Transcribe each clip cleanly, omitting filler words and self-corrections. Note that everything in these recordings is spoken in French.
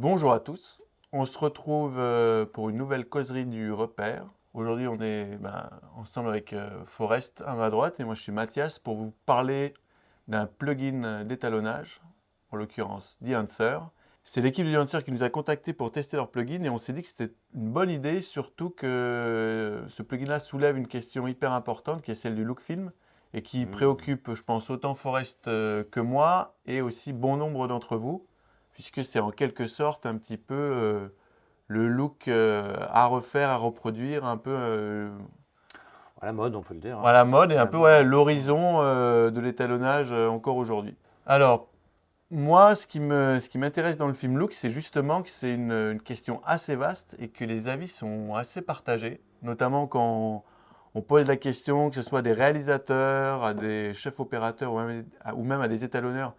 Bonjour à tous, on se retrouve pour une nouvelle causerie du repère. Aujourd'hui on est ensemble avec Forest à ma droite et moi je suis Mathias pour vous parler d'un plugin d'étalonnage, en l'occurrence The Answer. C'est l'équipe de The Answer qui nous a contactés pour tester leur plugin et on s'est dit que c'était une bonne idée, surtout que ce plugin-là soulève une question hyper importante qui est celle du look film et qui préoccupe, je pense, autant Forest que moi et aussi bon nombre d'entre vous puisque c'est en quelque sorte un petit peu le look à refaire, à reproduire, un peu À la mode, on peut le dire, à hein. la mode et À un la peu mode. l'horizon de l'étalonnage encore aujourd'hui. Alors, moi, ce qui m'intéresse dans le film Look, c'est justement que c'est une question assez vaste et que les avis sont assez partagés, notamment quand on pose la question, que ce soit à des réalisateurs, à des chefs opérateurs ou même à des étalonneurs,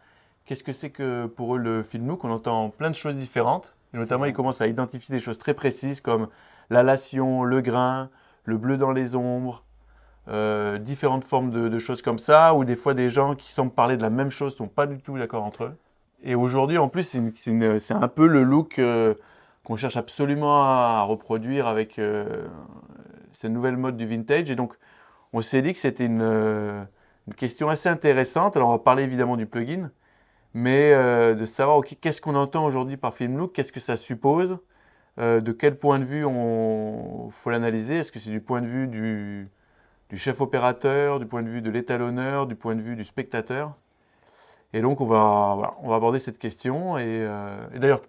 qu'est-ce que c'est que pour eux le film Look? On entend plein de choses différentes, et C'est notamment ils vrai. commencent à identifier des choses très précises comme l'halation, le grain, le bleu dans les ombres, différentes formes de choses comme ça, ou des fois des gens qui semblent parler de la même chose ne sont pas du tout d'accord entre eux. Et aujourd'hui, en plus, c'est un peu le look qu'on cherche absolument à reproduire avec cette nouvelle mode du vintage. Et donc, on s'est dit que c'était une question assez intéressante. Alors, on va parler évidemment du plugin, mais de savoir ok, qu'est-ce qu'on entend aujourd'hui par film look, qu'est-ce que ça suppose, de quel point de vue on faut l'analyser. Est-ce que c'est du point de vue du chef opérateur, du point de vue de l'étalonneur, du point de vue du spectateur? Et donc, on va aborder cette question. Et d'ailleurs,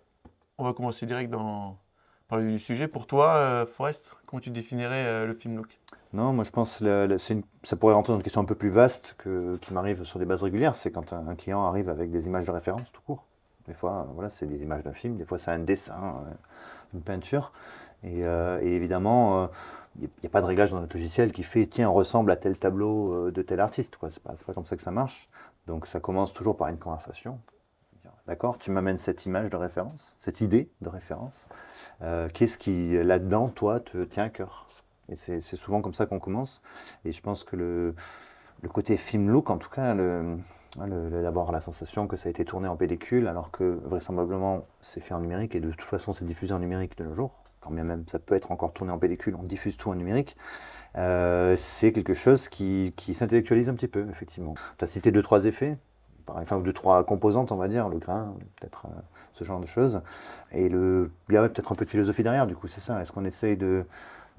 on va commencer direct par le vif du sujet. Pour toi, Forrest, comment tu définirais le film look? Non, moi je pense que ça pourrait rentrer dans une question un peu plus vaste qui m'arrive sur des bases régulières. C'est quand un client arrive avec des images de référence tout court. Des fois, voilà, c'est des images d'un film, des fois c'est un dessin, une peinture. Et évidemment, il n'y a pas de réglage dans notre logiciel qui fait tiens, on ressemble à tel tableau de tel artiste, quoi. C'est pas comme ça que ça marche. Donc ça commence toujours par une conversation. D'accord, tu m'amènes cette image de référence, cette idée de référence. Qu'est-ce qui, là-dedans, toi, te tient à cœur? Et c'est souvent comme ça qu'on commence. Et je pense que le côté film look, en tout cas, d'avoir la sensation que ça a été tourné en pellicule, alors que vraisemblablement c'est fait en numérique et de toute façon c'est diffusé en numérique de nos jours. Quand bien même ça peut être encore tourné en pellicule, on diffuse tout en numérique. C'est quelque chose qui s'intellectualise un petit peu, effectivement. Tu as cité deux, trois effets, enfin deux, trois composantes, on va dire, le grain, peut-être ce genre de choses. Il y a peut-être un peu de philosophie derrière, du coup, c'est ça. Est-ce qu'on essaye de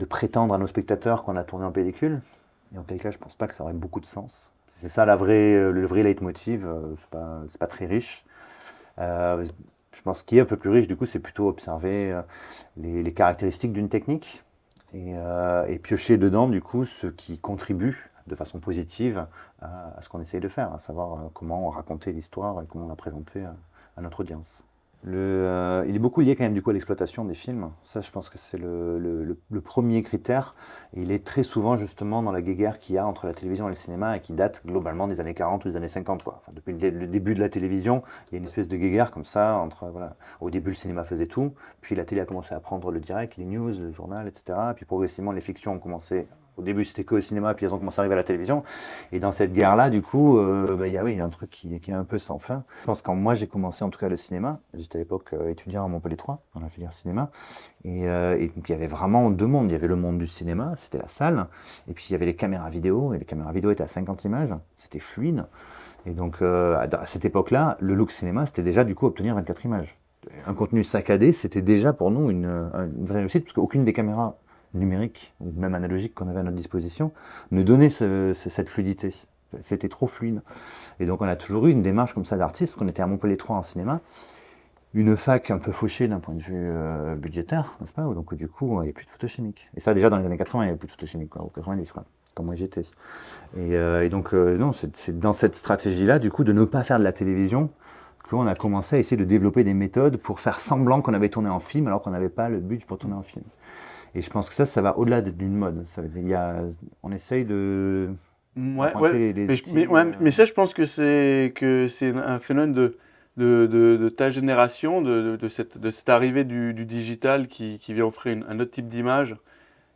prétendre à nos spectateurs qu'on a tourné en pellicule? Et en quel cas, je pense pas que ça aurait beaucoup de sens. C'est ça le vrai leitmotiv, c'est pas très riche. Euh, je pense qu'il est un peu plus riche, du coup, c'est plutôt observer les caractéristiques d'une technique et piocher dedans, du coup, ce qui contribue de façon positive à ce qu'on essaye de faire, à savoir comment raconter l'histoire et comment la présenter à notre audience. Il est beaucoup lié quand même du coup à l'exploitation des films. Ça, je pense que c'est le premier critère. Et il est très souvent justement dans la guéguerre qu'il y a entre la télévision et le cinéma et qui date globalement des années 40 ou des années 50, quoi. Enfin, depuis le début de la télévision, il y a une espèce de guéguerre comme ça entre, voilà, au début le cinéma faisait tout, puis la télé a commencé à prendre le direct, les news, le journal, etc. Puis progressivement les fictions ont commencé. Au début, c'était que au cinéma, puis elles ont commencé à arriver à la télévision. Et dans cette guerre-là, du coup, il y a un truc qui est un peu sans fin. Je pense que quand moi j'ai commencé en tout cas le cinéma, j'étais à l'époque étudiant à Montpellier 3, dans la filière cinéma, et donc il y avait vraiment deux mondes. Il y avait le monde du cinéma, c'était la salle, et puis il y avait les caméras vidéo, et les caméras vidéo étaient à 50 images, c'était fluide. Et donc à cette époque-là, le look cinéma, c'était déjà du coup obtenir 24 images. Un contenu saccadé, c'était déjà pour nous une vraie réussite, parce qu'aucune des caméras numériques, ou même analogiques qu'on avait à notre disposition, ne donnait cette fluidité. C'était trop fluide. Et donc on a toujours eu une démarche comme ça d'artiste, parce qu'on était à Montpellier 3 en cinéma, une fac un peu fauchée d'un point de vue budgétaire, n'est-ce pas? Donc du coup, il n'y a plus de photochimique. Et ça déjà dans les années 80, il n'y avait plus de photochimique, quoi, ou 90, quoi, comme moi j'étais. Et donc non, c'est dans cette stratégie-là, du coup, de ne pas faire de la télévision, qu'on a commencé à essayer de développer des méthodes pour faire semblant qu'on avait tourné en film, alors qu'on n'avait pas le budget pour tourner en film. Et je pense que ça va au-delà d'une mode. On essaye Ouais, d'emprunter ouais. les Mais, outils. ouais, mais ça, je pense que c'est un phénomène de ta génération, de cette arrivée du digital qui vient offrir un autre type d'image,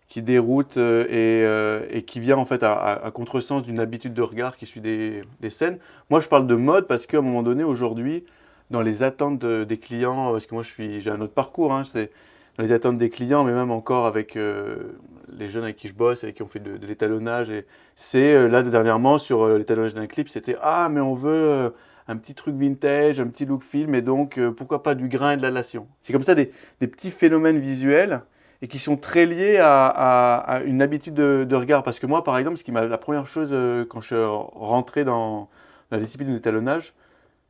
qui déroute et qui vient en fait à contresens d'une habitude de regard qui suit des scènes. Moi, je parle de mode parce qu'à un moment donné, aujourd'hui, dans les attentes des clients, parce que moi j'ai un autre parcours, hein, c'est dans les attentes des clients, mais même encore avec les jeunes avec qui je bosse, avec qui on fait de l'étalonnage. Et c'est là dernièrement sur l'étalonnage d'un clip, c'était ah mais on veut un petit truc vintage, un petit look film, et donc pourquoi pas du grain et de la lation. C'est comme ça des petits phénomènes visuels et qui sont très liés à une habitude de regard. Parce que moi, par exemple, la première chose quand je suis rentré dans la discipline de l'étalonnage,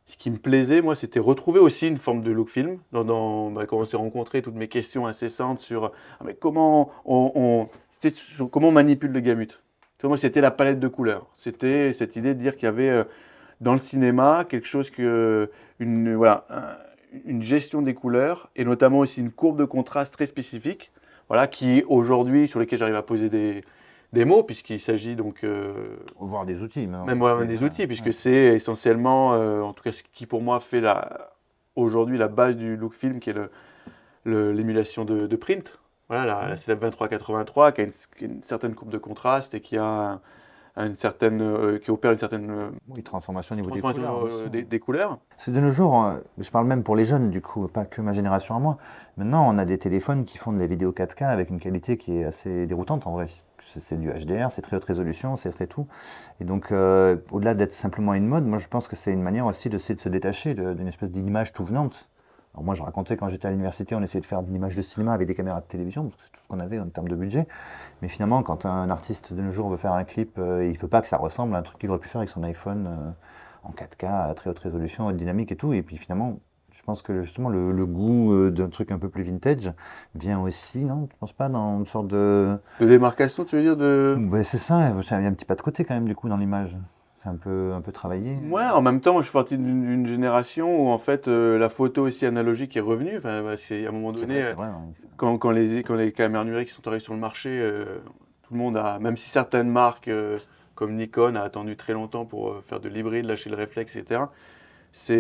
ce qui me plaisait, moi, c'était retrouver aussi une forme de look film. Quand on s'est rencontrés, toutes mes questions incessantes sur mais comment on manipule le gamut. Tu vois, moi, c'était la palette de couleurs. C'était cette idée de dire qu'il y avait dans le cinéma quelque chose une gestion des couleurs et notamment aussi une courbe de contraste très spécifique, voilà, qui aujourd'hui, sur lesquels j'arrive à poser des mots, puisqu'il s'agit donc Voir des outils, maintenant. même voilà, des outils, puisque c'est essentiellement, en tout cas ce qui pour moi fait aujourd'hui la base du look film, qui est l'émulation de print. Voilà, la CLAP 2383 qui a une certaine courbe de contraste et qui opère une certaine Oui, transformation au niveau des transformation couleurs aussi. des couleurs. C'est de nos jours, je parle même pour les jeunes du coup, pas que ma génération à moi. Maintenant, on a des téléphones qui font de la vidéo 4K avec une qualité qui est assez déroutante en vrai. C'est du HDR, c'est très haute résolution, c'est très tout. Et donc, au-delà d'être simplement une mode, moi je pense que c'est une manière aussi de se détacher d'une espèce d'image tout venante. Alors moi je racontais quand j'étais à l'université, on essayait de faire de l'image de cinéma avec des caméras de télévision, parce que c'est tout ce qu'on avait en termes de budget. Mais finalement, quand un artiste de nos jours veut faire un clip, il ne veut pas que ça ressemble à un truc qu'il aurait pu faire avec son iPhone en 4K, à très haute résolution, haute dynamique et tout. Et puis finalement, je pense que justement le goût d'un truc un peu plus vintage vient aussi, non? Tu penses pas, dans une sorte de... De démarcation, tu veux dire de... Ouais, c'est ça, il y a un petit pas de côté quand même du coup dans l'image. C'est un peu travaillé. Ouais, en même temps, moi, je suis parti d'une génération où en fait la photo aussi analogique est revenue. Enfin, parce qu'à un moment donné, C'est vrai, ouais. quand les caméras numériques sont arrivées sur le marché, tout le monde a, même si certaines marques comme Nikon a attendu très longtemps pour faire de l'hybride, lâcher le réflexe, etc.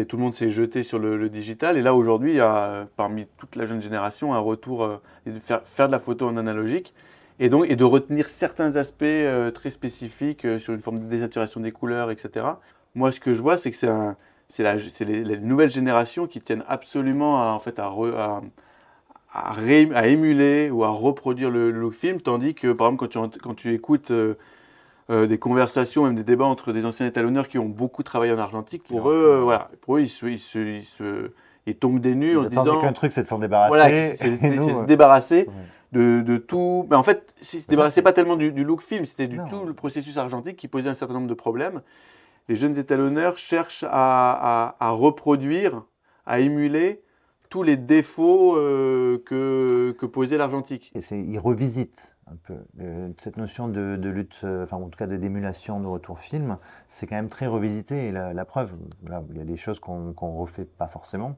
Tout le monde s'est jeté sur le digital. Et là, aujourd'hui, il y a parmi toute la jeune génération un retour de faire de la photo en analogique et de retenir certains aspects très spécifiques sur une forme de désaturation des couleurs, etc. Moi, ce que je vois, c'est que c'est les nouvelles générations qui tiennent absolument à, en fait, à émuler ou à reproduire le look film, tandis que, par exemple, quand tu écoutes des conversations, même des débats entre des anciens étalonneurs qui ont beaucoup travaillé en argentique, pour eux, voilà, pour eux, ils tombent des nues Ils en se attendaient qu'un disant, truc, c'est de s'en voilà, débarrasser. Et c'est nous, se débarrasser ouais. de tout. Mais en fait, ils se Mais ça, débarrassaient c'est... pas tellement du look film, c'était du tout Non. le processus argentique qui posait un certain nombre de problèmes. Les jeunes étalonneurs cherchent à reproduire, à émuler tous les défauts que posait l'argentique. Et ils revisitent un peu cette notion de lutte, enfin en tout cas de d'émulation de retour film, c'est quand même très revisité. Et la preuve, là, il y a des choses qu'on refait pas forcément.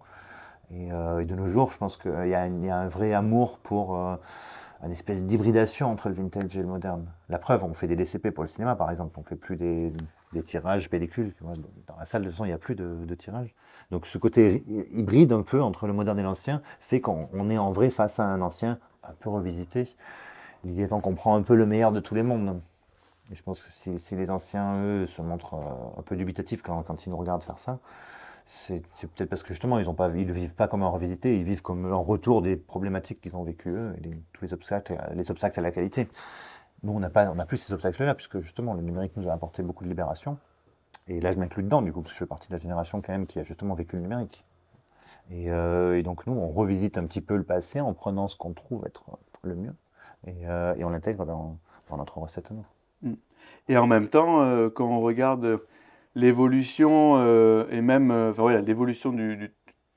Et de nos jours, je pense qu'il y a un vrai amour pour une espèce d'hybridation entre le vintage et le moderne. La preuve, on fait des DCP pour le cinéma, par exemple. On fait plus des tirages pellicules. Tu vois. Dans la salle de son, il n'y a plus de tirages. Donc ce côté hybride un peu entre le moderne et l'ancien fait qu'on est en vrai face à un ancien un peu revisité. L'idée étant qu'on prend un peu le meilleur de tous les mondes. Et je pense que si les anciens, eux, se montrent un peu dubitatifs quand ils nous regardent faire ça, c'est peut-être parce que justement, ils ne vivent pas comme un revisité, ils vivent comme un retour des problématiques qu'ils ont vécues eux, et tous les obstacles à la qualité. Nous, on n'a plus ces obstacles-là, puisque justement, le numérique nous a apporté beaucoup de libération. Et là, je m'inclus dedans, du coup, parce que je fais partie de la génération quand même qui a justement vécu le numérique. Et donc, nous, on revisite un petit peu le passé en prenant ce qu'on trouve être le mieux, et on l'intègre dans notre recette à nous. Mm. Et en même temps, quand on regarde l'évolution et même enfin, voilà, l'évolution du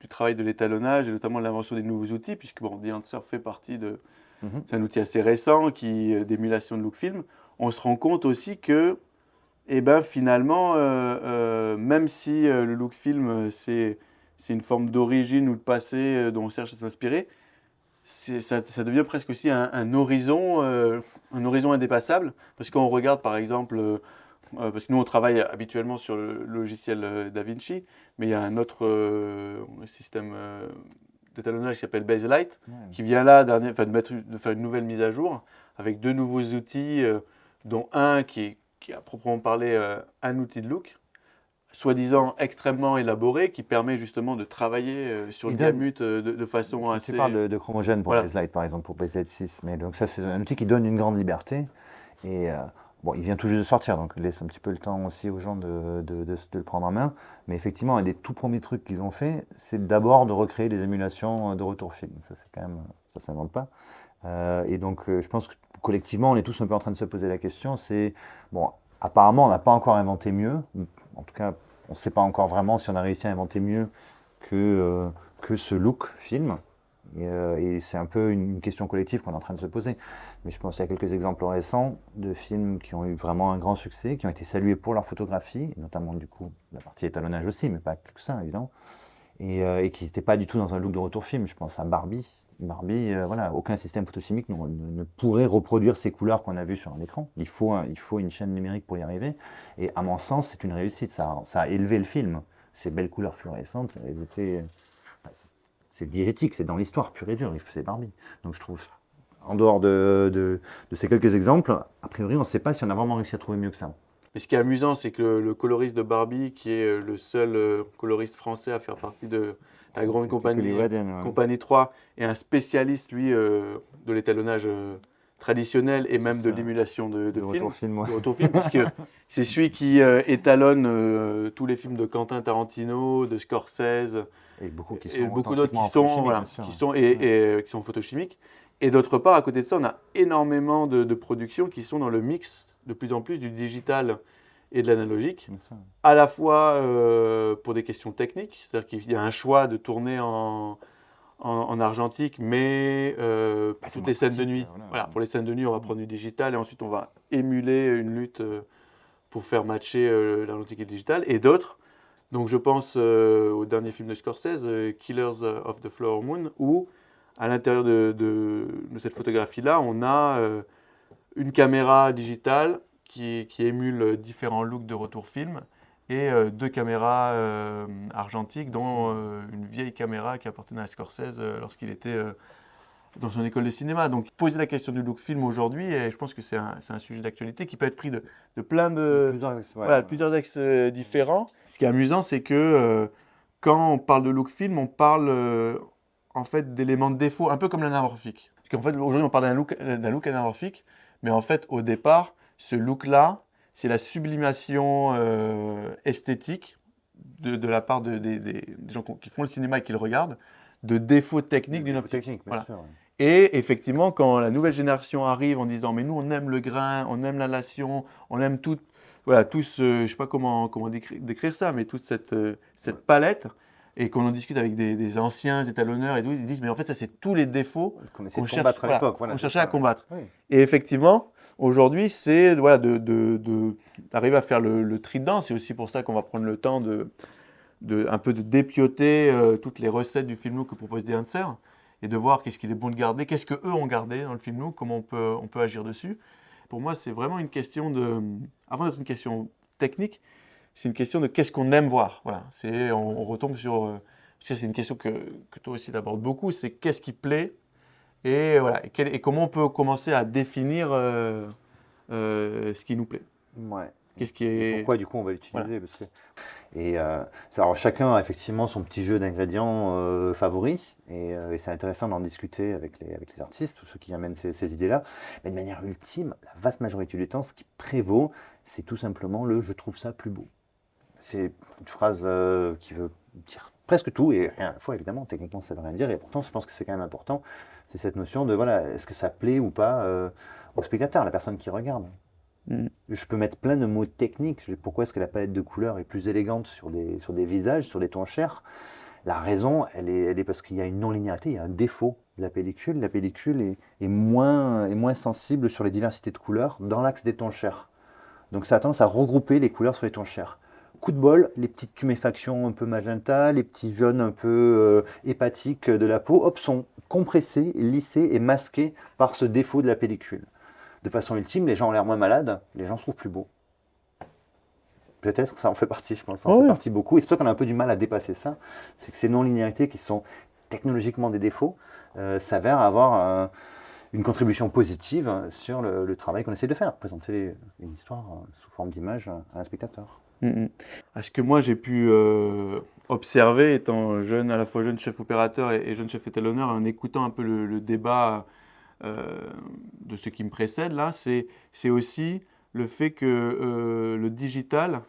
travail de l'étalonnage et notamment l'invention des nouveaux outils, puisque bon, The Answer fait partie de... Mhm. C'est un outil assez récent d'émulation de look film. On se rend compte aussi que, eh ben, finalement, même si le look film, c'est une forme d'origine ou de passé dont on cherche à s'inspirer, ça devient presque aussi un horizon indépassable. Parce qu'on regarde par exemple, parce que nous on travaille habituellement sur le logiciel DaVinci, mais il y a un autre système d'étalonnage qui s'appelle Baselight, Ouais. qui vient là enfin, de faire une nouvelle mise à jour avec deux nouveaux outils, dont un qui est à proprement parler un outil de look, soi-disant extrêmement élaboré qui permet justement de travailler sur le Il donne- gamut de façon Tu assez. parles de chromogène pour Voilà. BaseLight, par exemple, pour BaseLight 6, mais donc ça, c'est un outil qui donne une grande liberté. Et bon, il vient tout juste de sortir, donc il laisse un petit peu le temps aussi aux gens de le prendre en main. Mais effectivement, un des tout premiers trucs qu'ils ont fait, c'est d'abord de recréer des émulations de retour film. Ça, c'est quand même, ça s'invente pas. Et donc, je pense que collectivement, on est tous un peu en train de se poser la question. C'est bon, apparemment, on n'a pas encore inventé mieux. En tout cas, on ne sait pas encore vraiment si on a réussi à inventer mieux que ce look film. Et c'est un peu une question collective qu'on est en train de se poser. Mais je pense qu'il y a quelques exemples récents de films qui ont eu vraiment un grand succès, qui ont été salués pour leur photographie, et notamment du coup la partie étalonnage aussi, mais pas que ça évidemment, et qui n'étaient pas du tout dans un look de retour film. Je pense à Barbie. Barbie, voilà, aucun système photochimique ne pourrait reproduire ces couleurs qu'on a vues sur un écran. Il faut une chaîne numérique pour y arriver. Et à mon sens, c'est une réussite. Ça a élevé le film. Ces belles couleurs fluorescentes, elles étaient c'est diégétique, c'est dans l'histoire pure et dure, c'est Barbie. Donc je trouve, en dehors de ces quelques exemples, a priori on ne sait pas si on a vraiment réussi à trouver mieux que ça. Mais ce qui est amusant, c'est que le coloriste de Barbie, qui est le seul coloriste français à faire partie de la grande compagnie, compagnie 3, est un spécialiste, lui, de l'étalonnage traditionnel et même de l'émulation de films, retour film, ouais. de retour film, puisque c'est celui qui étalonne tous les films de Quentin Tarantino, de Scorsese, Et beaucoup qui et sont beaucoup d'autres authentiquement qui sont, photochimiques, voilà, bien sûr. qui sont photochimiques. Et d'autre part, à côté de ça, on a énormément de productions qui sont dans le mix de plus en plus du digital et de l'analogique, Bien sûr. à la fois pour des questions techniques, c'est-à-dire qu'il y a un choix de tourner en argentique, mais pour c'est toutes moins les scènes de pratique, nuit, voilà. voilà, pour les scènes de nuit, on va prendre du digital et ensuite on va émuler une lutte pour faire matcher l'argentique et le digital, et d'autres. Donc je pense au dernier film de Scorsese, Killers of the Flower Moon, où à l'intérieur de cette photographie-là, on a une caméra digitale qui émule différents looks de retour film et deux caméras argentiques, dont une vieille caméra qui appartenait à Scorsese lorsqu'il était dans son école de cinéma. Donc poser la question du look film aujourd'hui, et je pense que c'est un sujet d'actualité qui peut être pris de plein de, plusieurs axes différents. Ce qui est amusant, c'est que quand on parle de look film, on parle en fait d'éléments de défaut, un peu comme l'anamorphique. Parce qu'en fait, aujourd'hui, on parle d'un look anamorphique, mais en fait, au départ, ce look-là, c'est la sublimation esthétique de la part des gens qui font le cinéma et qui le regardent, de défauts techniques d'une optique. Technique, bien Voilà. sûr. Et effectivement, quand la nouvelle génération arrive en disant mais nous on aime le grain, on aime l'halation, on aime tout, voilà, tout ce, je sais pas comment décrire ça, mais toute cette palette, et qu'on en discute avec des anciens étalonneurs et tout, ils disent mais en fait ça c'est tous les défauts Qu'on essaie qu'on de combattre à voilà, l'époque. Voilà, qu'on c'est cherchait ça, à combattre. Oui. Et effectivement, aujourd'hui, c'est voilà, d'arriver à faire le tri dedans. C'est aussi pour ça qu'on va prendre le temps un peu de dépioter toutes les recettes du film look que propose The Answer et de voir qu'est-ce qu'il est bon de garder, qu'est-ce qu'eux ont gardé dans le film look, comment on peut agir dessus. Pour moi, c'est vraiment une question avant d'être une question technique, c'est une question de qu'est-ce qu'on aime voir. Voilà, on retombe sur, c'est une question que toi aussi t'abordes beaucoup, c'est qu'est-ce qui plaît et, voilà, et comment on peut commencer à définir ce qui nous plaît. Ouais. Qu'est-ce qui Et est... pourquoi du coup on va Voilà. l'utiliser parce que... Et alors chacun a effectivement son petit jeu d'ingrédients favoris et c'est intéressant d'en discuter avec les artistes, tous ceux qui amènent ces idées-là. Mais de manière ultime, la vaste majorité du temps, ce qui prévaut, c'est tout simplement le je trouve ça plus beau. C'est une phrase qui veut dire presque tout et rien à la fois évidemment, techniquement ça veut rien dire et pourtant je pense que c'est quand même important. C'est cette notion de voilà, est-ce que ça plaît ou pas au spectateur, à la personne qui regarde. Mm. Je peux mettre plein de mots techniques. Pourquoi est-ce que la palette de couleurs est plus élégante sur des visages, sur des tons chers? La raison, elle est parce qu'il y a une non-linéarité, il y a un défaut de la pellicule. La pellicule est moins sensible sur les diversités de couleurs dans l'axe des tons chers. Donc ça a tendance à regrouper les couleurs sur les tons chers. Coup de bol, les petites tuméfactions un peu magenta, les petits jaunes un peu hépatiques de la peau, hop, sont compressés, lissés et masqués par ce défaut de la pellicule. De façon ultime, les gens ont l'air moins malades, les gens se trouvent plus beaux. Peut-être ça en fait partie, je pense, ça en fait partie beaucoup. Et c'est pour ça qu'on a un peu du mal à dépasser ça. C'est que ces non-linéarités qui sont technologiquement des défauts s'avèrent avoir une contribution positive sur le travail qu'on essaie de faire, présenter une histoire sous forme d'image à un spectateur. Mm, mm. À ce que moi j'ai pu observer, étant jeune, à la fois jeune chef opérateur et jeune chef étalonneur, en écoutant un peu le débat euh, de ce qui me précède là, c'est aussi le fait que le digital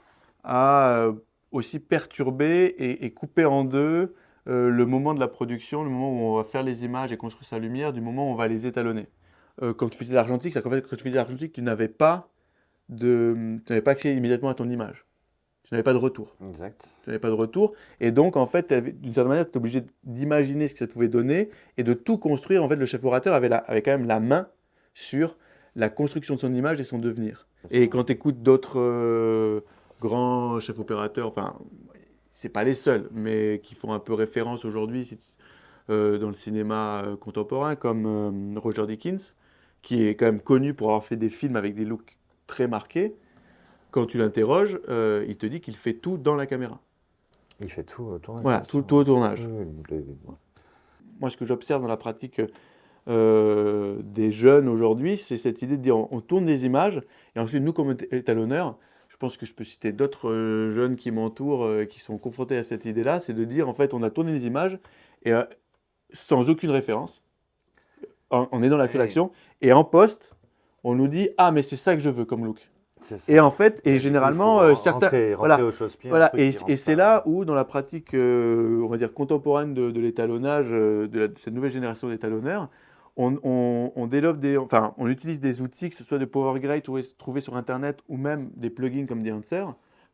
a aussi perturbé et coupé en deux le moment de la production, le moment où on va faire les images et construire sa lumière, du moment où on va les étalonner. Quand tu faisais de l'argentique, c'est qu'en fait, quand tu faisais de l'argentique, tu n'avais pas accès immédiatement à ton image. Tu n'avais pas de retour. Exact. Tu n'avais pas de retour. Et donc, en fait, d'une certaine manière, tu es obligé d'imaginer ce que ça pouvait donner et de tout construire. En fait, le chef orateur avait quand même la main sur la construction de son image et son devenir. Bien Et sûr. quand tu écoutes d'autres grands chefs opérateurs, enfin, c'est pas les seuls, mais qui font un peu référence aujourd'hui dans le cinéma contemporain, comme Roger Deakins, qui est quand même connu pour avoir fait des films avec des looks très marqués. Quand tu l'interroges, il te dit qu'il fait tout dans la caméra. Il fait tout au tournage, Voilà, bien tout, sûr. tout au tournage. Oui, Moi, ce que j'observe dans la pratique des jeunes aujourd'hui, c'est cette idée de dire on tourne des images, et ensuite, nous, comme étalonneurs, je pense que je peux citer d'autres jeunes qui m'entourent, qui sont confrontés à cette idée-là, c'est de dire en fait, on a tourné des images et sans aucune référence, on est dans la file oui. d'action, et en poste, on nous dit ah, mais c'est ça que je veux comme look. C'est Et ça. en fait, et Et du coup, il faut généralement, certains. rentrer Voilà, au chausse-pied un voilà. truc Et, qui et rentre c'est pas. là où, dans la pratique, on va dire, contemporaine de l'étalonnage, de cette nouvelle génération d'étalonneurs, on développe enfin, on utilise des outils, que ce soit de Power Grade trouvés sur Internet ou même des plugins comme The Answer,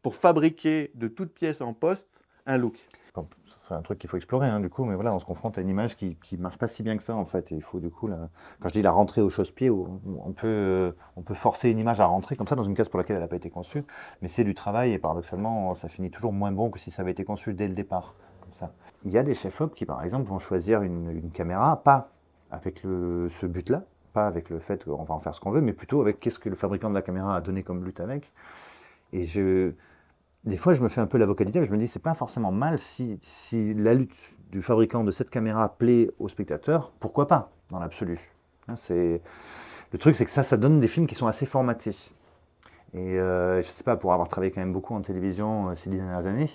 pour fabriquer de toutes pièces en poste un look. Bon, c'est un truc qu'il faut explorer, hein, du coup, mais voilà, on se confronte à une image qui marche pas si bien que ça, en fait. Et il faut, du coup, quand je dis la rentrée au chausse-pied, on peut forcer une image à rentrer comme ça dans une case pour laquelle elle n'a pas été conçue, mais c'est du travail et paradoxalement, ça finit toujours moins bon que si ça avait été conçu dès le départ, comme ça. Il y a des chefs-op qui, par exemple, vont choisir une caméra, pas avec ce but-là, pas avec le fait qu'on va en faire ce qu'on veut, mais plutôt avec qu'est-ce que le fabricant de la caméra a donné comme but avec. Et des fois, je me fais un peu l'avocat du diable, je me dis, c'est pas forcément mal si la lutte du fabricant de cette caméra plaît au spectateur, pourquoi pas, dans l'absolu. Hein, le truc, c'est que ça donne des films qui sont assez formatés. Et je sais pas, pour avoir travaillé quand même beaucoup en télévision ces 10 dernières années,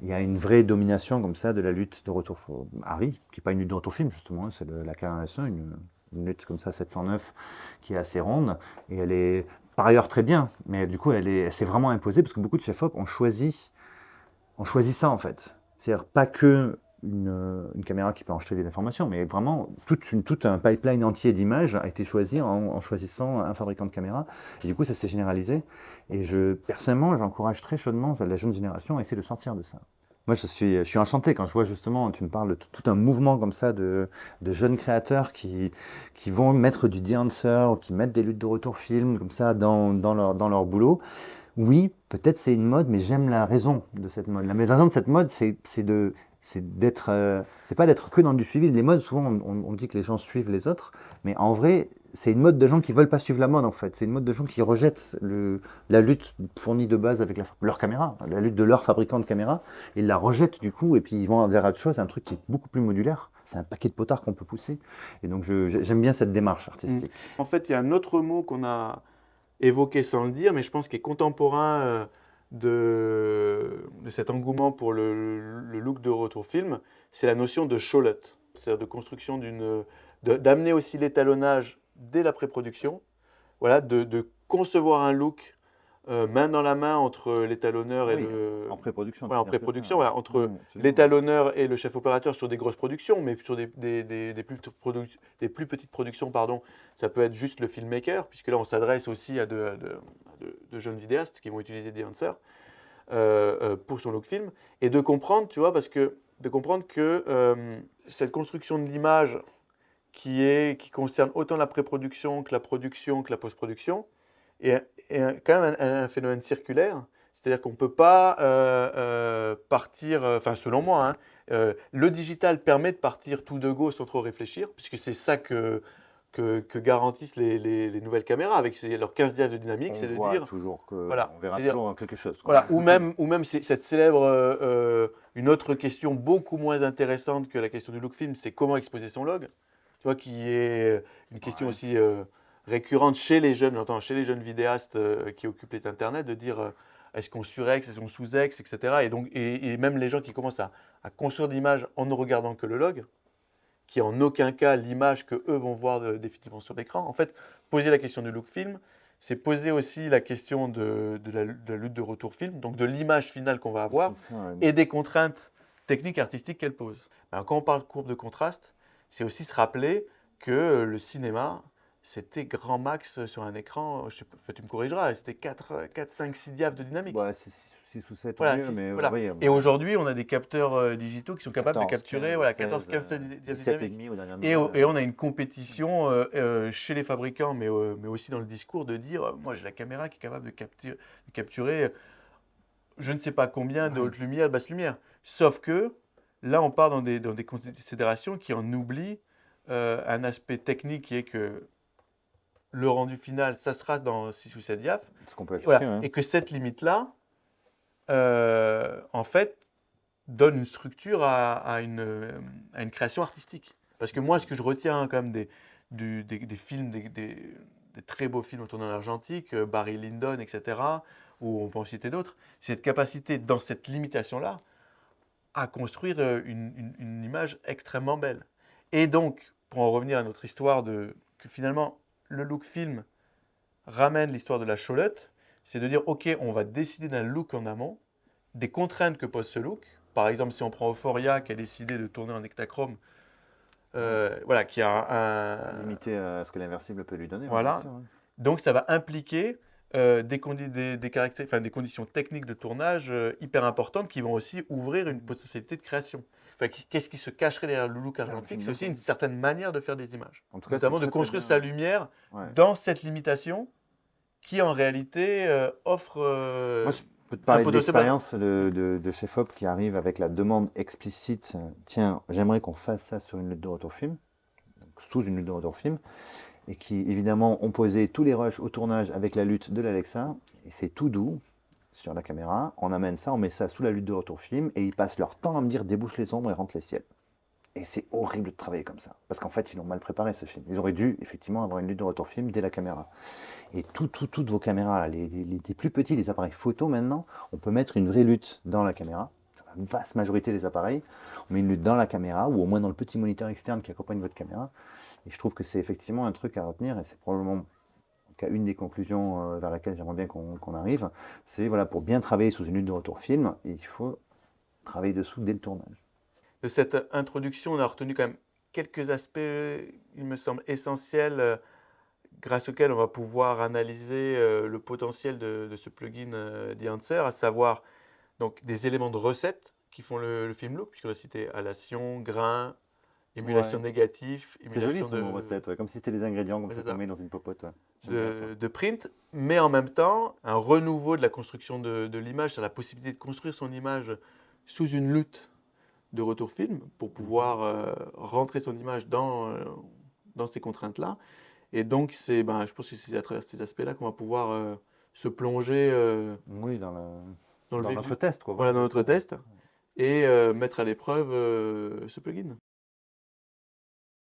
il y a une vraie domination comme ça de la lutte de retour Harry, qui n'est pas une lutte de retour film justement, hein, c'est la K1S1, une lutte comme ça 709 qui est assez ronde, et elle est par ailleurs très bien, mais du coup elle s'est vraiment imposée parce que beaucoup de chefs-op ont choisi ça en fait. C'est-à-dire pas que une caméra qui peut enregistrer des informations, mais vraiment tout un pipeline entier d'images a été choisi en choisissant un fabricant de caméra. Et du coup, ça s'est généralisé. Et personnellement, j'encourage très chaudement la jeune génération à essayer de sortir de ça. Moi, je suis enchanté quand je vois justement, tu me parles de tout un mouvement comme ça de jeunes créateurs qui vont mettre du dancer, qui mettent des luttes de retour film comme ça dans leur boulot. Oui, peut-être c'est une mode, mais j'aime la raison de cette mode. La raison de cette mode, c'est pas d'être que dans du suivi. Les modes, souvent, on dit que les gens suivent les autres, mais en vrai, c'est une mode de gens qui veulent pas suivre la mode, en fait. C'est une mode de gens qui rejettent la lutte fournie de base avec leur caméra, la lutte de leur fabricant de caméra. Ils la rejettent du coup, et puis ils vont vers autre chose, un truc qui est beaucoup plus modulaire. C'est un paquet de potards qu'on peut pousser. Et donc, j'aime bien cette démarche artistique. En fait, il y a un autre mot qu'on a évoqué sans le dire, mais je pense qu'il est contemporain de cet engouement pour le look de retour film, c'est la notion de showlet, c'est-à-dire de construction d'amener aussi l'étalonnage dès la pré-production, voilà, de concevoir un look main dans la main entre l'étalonneur et Oui, le. en pré-production, Ouais, tu en veux dire, c'est ça. pré-production, voilà, entre Oui, absolument. l'étalonneur et le chef opérateur sur des grosses productions, mais sur des plus petites productions, pardon, ça peut être juste le filmmaker, puisque là on s'adresse aussi à de jeunes vidéastes qui vont utiliser The Answer pour son look film, et de comprendre, tu vois, de comprendre que cette construction de l'image qui concerne autant la pré-production que la production que la post-production, est quand même un phénomène circulaire. C'est-à-dire qu'on ne peut pas partir, enfin selon moi, hein, le digital permet de partir tout de go sans trop réfléchir, puisque c'est ça que garantissent les nouvelles caméras avec leurs 15 diaphes de dynamique, On c'est de voit dire, toujours voilà, on verra c'est-à-dire, toujours quelque chose, quoi. voilà, ou même cette célèbre, une autre question beaucoup moins intéressante que la question du look film, c'est comment exposer son log, tu vois, qui est une question Ouais. aussi récurrente chez les jeunes, j'entends, chez les jeunes vidéastes qui occupent les internets, de dire est-ce qu'on surexe, est-ce qu'on sous-exe, etc. Et, donc, et même les gens qui commencent à construire des images en ne regardant que le log, qui est en aucun cas l'image que eux vont voir définitivement sur l'écran. En fait, poser la question du look film, c'est poser aussi la question de la lutte de retour film, donc de l'image finale qu'on va avoir, C'est ça, ouais. et des contraintes techniques et artistiques qu'elle pose. Alors, quand on parle de courbe de contraste, c'est aussi se rappeler que le cinéma, c'était grand max sur un écran, je sais pas, tu me corrigeras, c'était 4, 5, 6 diaphes de dynamique. Ouais, c'est 6 ou 7 au Voilà, mieux, mais voilà. oui, Et aujourd'hui, on a des capteurs digitaux qui sont capables de 14, capturer 15, voilà, 14, 16, 15 diaphes 17 et dynamiques. demi aux dernières Et, nouvelles. et on a une compétition chez les fabricants, mais aussi dans le discours, de dire moi j'ai la caméra qui est capable de capturer je ne sais pas combien de Ouais. haute lumière, de basse lumière. Sauf que là, on part dans des considérations qui en oublient un aspect technique qui est que le rendu final, ça sera dans 6 ou 7 diaphes. Ce qu'on peut Et, afficher, voilà. ouais. Et que cette limite-là, en fait, donne une structure à une création artistique. Parce que moi, ce que je retiens quand même des films, des très beaux films tournés en argentique, Barry Lyndon, etc., ou on peut en citer d'autres, c'est cette capacité, dans cette limitation-là, à construire une image extrêmement belle. Et donc, pour en revenir à notre histoire, que finalement, le look film ramène l'histoire de la Cholette, c'est de dire, OK, on va décider d'un look en amont, des contraintes que pose ce look. Par exemple, si on prend Euphoria, qui a décidé de tourner en Ektachrome, voilà, qui a un, Limité à ce que l'inversible peut lui donner, ouais, bien voilà. sûr, ouais. Donc, ça va impliquer des conditions techniques de tournage hyper importantes qui vont aussi ouvrir une potentialité de création. Enfin, qu'est-ce qui se cacherait derrière le look argentique? C'est aussi une certaine manière de faire des images. En tout cas, c'est Notamment de très, très construire bien. sa lumière Ouais. dans cette limitation qui, en réalité, offre Moi, je peux te un parler de potentiel. l'expérience de chez FOP qui arrive avec la demande explicite. Tiens, j'aimerais qu'on fasse ça sur une lutte de retour film, donc sous une lutte de retour film, et qui évidemment ont posé tous les rushs au tournage avec la lutte de l'Alexa. Et c'est tout doux sur la caméra. On amène ça, on met ça sous la lutte de retour film, et ils passent leur temps à me dire débouche les ombres et rentre les ciels. Et c'est horrible de travailler comme ça. Parce qu'en fait, ils l'ont mal préparé ce film. Ils auraient dû effectivement avoir une lutte de retour film dès la caméra. Et toutes vos caméras, là, les plus petits, les appareils photo maintenant, on peut mettre une vraie lutte dans la caméra. Dans la vaste majorité des appareils, on met une lutte dans la caméra ou au moins dans le petit moniteur externe qui accompagne votre caméra. Et je trouve que c'est effectivement un truc à retenir et c'est probablement une des conclusions vers laquelle j'aimerais bien qu'on arrive. C'est voilà, pour bien travailler sous une lutte de retour film, il faut travailler dessous dès le tournage. De cette introduction, on a retenu quand même quelques aspects, il me semble, essentiels, grâce auxquels on va pouvoir analyser le potentiel de ce plugin The Answer, à savoir donc, des éléments de recette qui font le film look, puisqu'on a cité halation, grain, émulation Ouais. négatif, C'est joli émulation ce mot recette, ouais, comme si c'était les ingrédients comme ouais, ça c'est qu'on ça, met dans une popote. Ouais. J'aime bien ça. de print, mais en même temps, un renouveau de la construction de l'image, sur la possibilité de construire son image sous une lutte de retour film pour pouvoir rentrer son image dans ces contraintes-là. Et donc, je pense que c'est à travers ces aspects-là qu'on va pouvoir se plonger Oui, dans le dans vif notre test, quoi. voilà, Voilà, dans c'est notre ça. test et mettre à l'épreuve ce plugin.